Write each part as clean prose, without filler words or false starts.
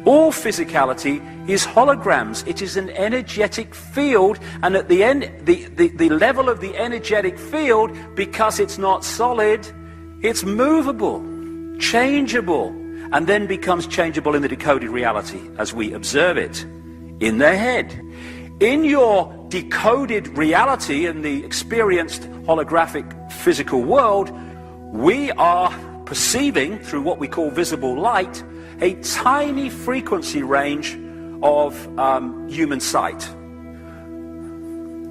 All physicality is holograms. It is an energetic field, and at the end, the level of the energetic field, because it's not solid, it's movable, changeable, and then becomes changeable in the decoded reality as we observe it in the head. In your decoded reality, in the experienced holographic physical world, we are perceiving, through what we call visible light, a tiny frequency range of human sight,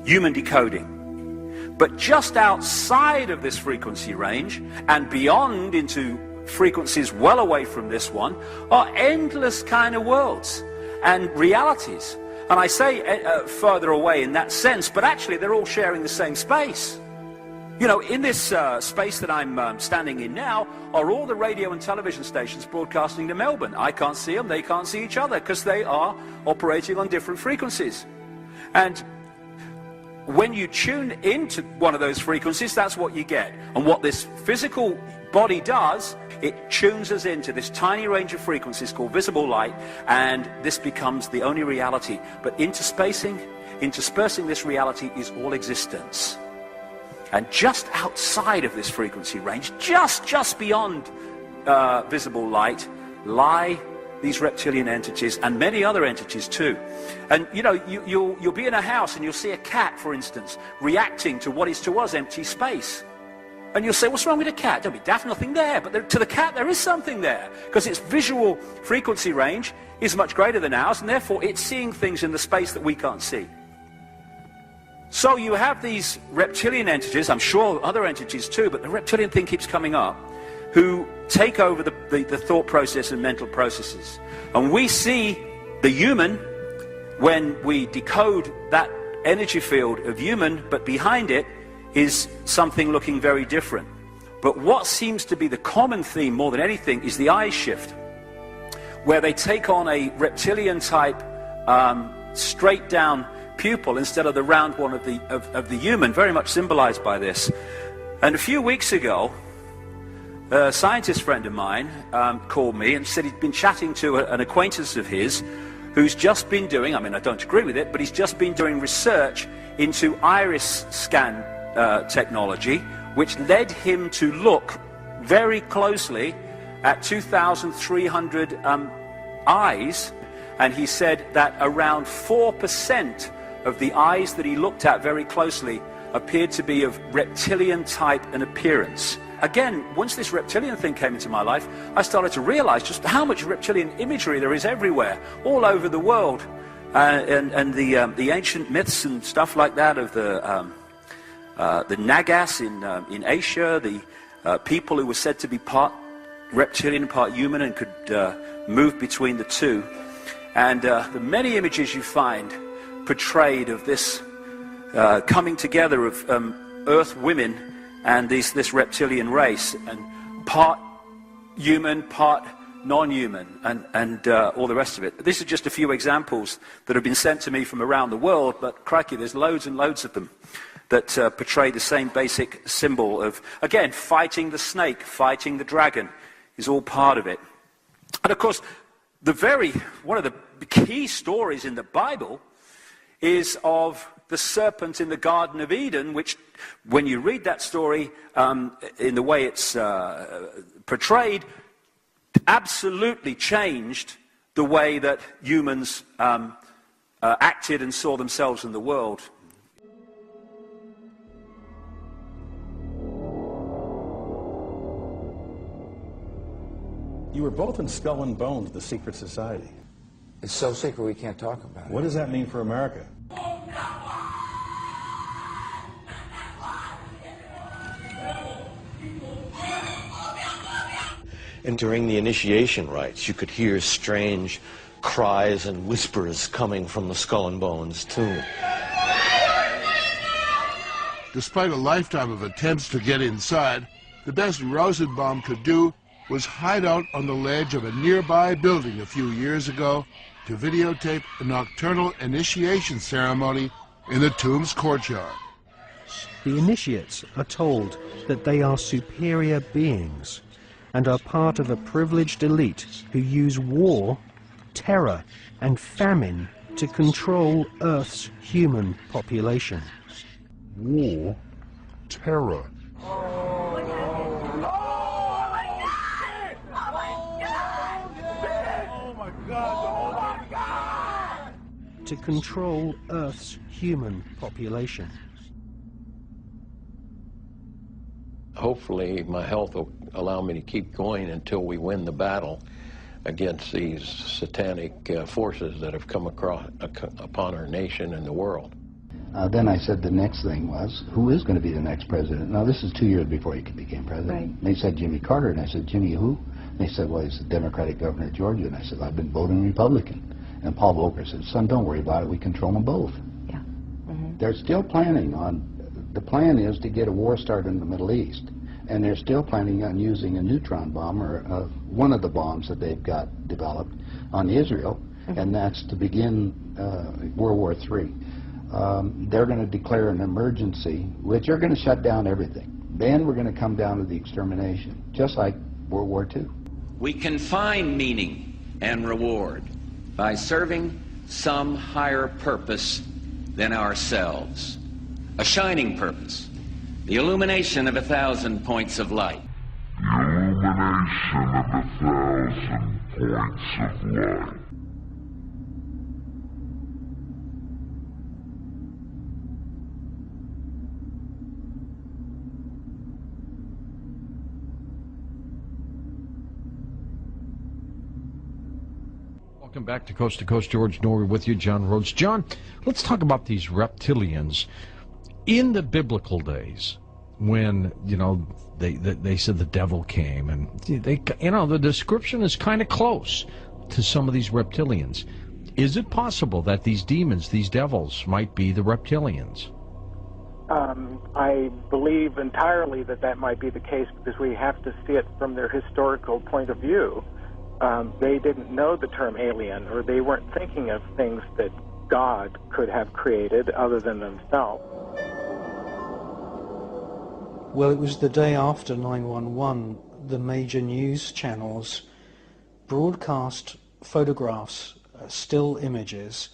human decoding. But just outside of this frequency range, and beyond into frequencies well away from this one, are endless kind of worlds and realities. And I say further away in that sense, but actually they're all sharing the same space. You know, in this space that I'm standing in now are all the radio and television stations broadcasting to Melbourne. I can't see them, they can't see each other, because they are operating on different frequencies. And when you tune into one of those frequencies, that's what you get. And what this physical body does, it tunes us into this tiny range of frequencies called visible light, and this becomes the only reality. But interspersing this reality is all existence. And just outside of this frequency range, just beyond visible light, lie these reptilian entities and many other entities too. And you know, you'll be in a house and you'll see a cat, for instance, reacting to what is to us empty space. And you'll say, what's wrong with the cat? Don't be daft, nothing there. But to the cat, there is something there, because its visual frequency range is much greater than ours, and therefore it's seeing things in the space that we can't see. So you have these reptilian entities, I'm sure other entities too, but the reptilian thing keeps coming up, who take over the thought process and mental processes. And we see the human when we decode that energy field of human, but behind it is something looking very different. But what seems to be the common theme more than anything is the eye shift, where they take on a reptilian type straight down pupil instead of the round one of the human, very much symbolized by this. And a few weeks ago, a scientist friend of mine called me and said he'd been chatting to an acquaintance of his who's just been doing, I mean, I don't agree with it, but he's just been doing research into iris scan technology, which led him to look very closely at 2,300 eyes, and he said that around 4% of the eyes that he looked at very closely appeared to be of reptilian type and appearance. Again, once this reptilian thing came into my life, I started to realize just how much reptilian imagery there is everywhere, all over the world, and the ancient myths and stuff like that of the Nagas in Asia, the people who were said to be part reptilian, part human, and could move between the two. And the many images you find portrayed of this coming together of Earth women and this reptilian race, and part human, part non-human, and all the rest of it. These are just a few examples that have been sent to me from around the world, but crikey, there's loads and loads of them that portray the same basic symbol of, again, fighting the snake, fighting the dragon is all part of it. And of course, one of the key stories in the Bible is of the serpent in the Garden of Eden, which, when you read that story in the way it's portrayed, absolutely changed the way that humans acted and saw themselves in the world. You were both in Skull and Bones, the secret society. It's so secret we can't talk about it. What does that mean for America? And during the initiation rites, you could hear strange cries and whispers coming from the Skull and Bones tomb. Despite a lifetime of attempts to get inside, the best Rosenbaum could do was hide out on the ledge of a nearby building a few years ago to videotape a nocturnal initiation ceremony in the tomb's courtyard. The initiates are told that they are superior beings and are part of a privileged elite who use war terror and famine to control Earth's human population. War, terror. To control Earth's human population. Hopefully my health will allow me to keep going until we win the battle against these satanic forces that have come upon our nation and the world. Then I said the next thing was, who is going to be the next president? Now, this is 2 years before he became president. Right. And they said Jimmy Carter, and I said, Jimmy who? And they said, well, he's the Democratic governor of Georgia. And I said, I've been voting Republican. And Paul Volcker said, son, don't worry about it. We control them both. Yeah. Mm-hmm. They're still planning on, the plan is to get a war started in the Middle East. And they're still planning on using a neutron bomb, or one of the bombs that they've got developed on Israel, mm-hmm. and that's to begin World War III. They're going to declare an emergency, which are going to shut down everything. Then we're going to come down to the extermination, just like World War II. We can find meaning and reward by serving some higher purpose than ourselves, a shining purpose. The illumination of 1,000 points of light. The illumination of 1,000 points of light. Welcome back to Coast. George Norrie with you, John Rhodes. John, let's talk about these reptilians. In the biblical days, when, you know, they said the devil came, and they, you know, the description is kind of close to some of these reptilians. Is it possible that these demons, these devils, might be the reptilians? I believe entirely that might be the case, because we have to see it from their historical point of view. They didn't know the term alien, or they weren't thinking of things that God could have created other than themselves. Well, it was the day after 9/11, the major news channels broadcast photographs, still images,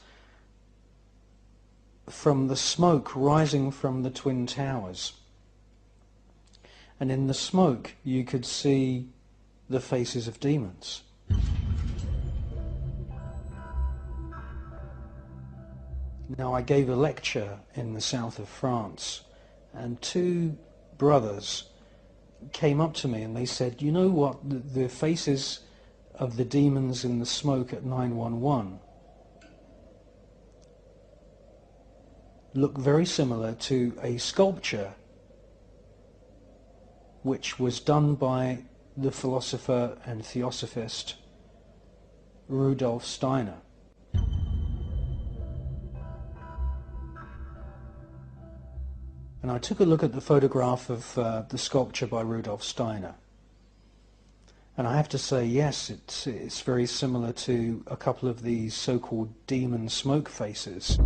from the smoke rising from the Twin Towers. And in the smoke, you could see the faces of demons. Now, I gave a lecture in the south of France, and two brothers came up to me and they said, you know what, the faces of the demons in the smoke at 9/11 look very similar to a sculpture which was done by the philosopher and theosophist Rudolf Steiner. And I took a look at the photograph of the sculpture by Rudolf Steiner. And I have to say, yes, it's very similar to a couple of these so-called demon smoke faces.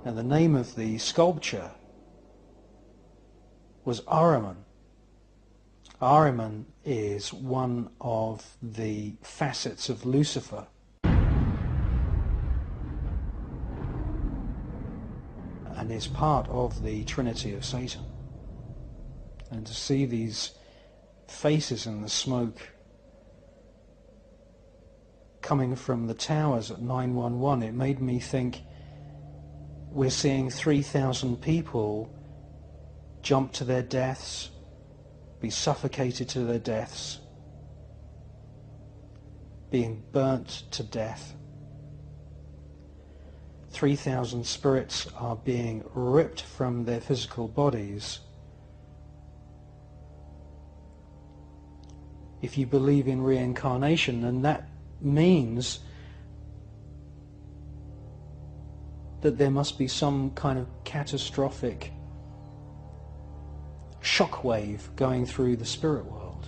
Now, the name of the sculpture was Ahriman. Ahriman is one of the facets of Lucifer. And is part of the Trinity of Satan. And to see these faces in the smoke coming from the towers at 9/11, it made me think we're seeing 3,000 people jump to their deaths, be suffocated to their deaths, being burnt to death. 3,000 spirits are being ripped from their physical bodies. If you believe in reincarnation, then that means that there must be some kind of catastrophic shockwave going through the spirit world.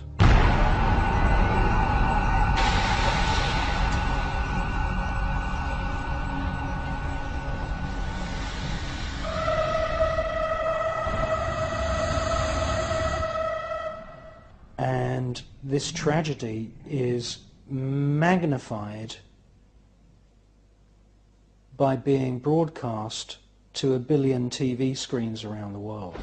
And this tragedy is magnified by being broadcast to 1 billion TV screens around the world.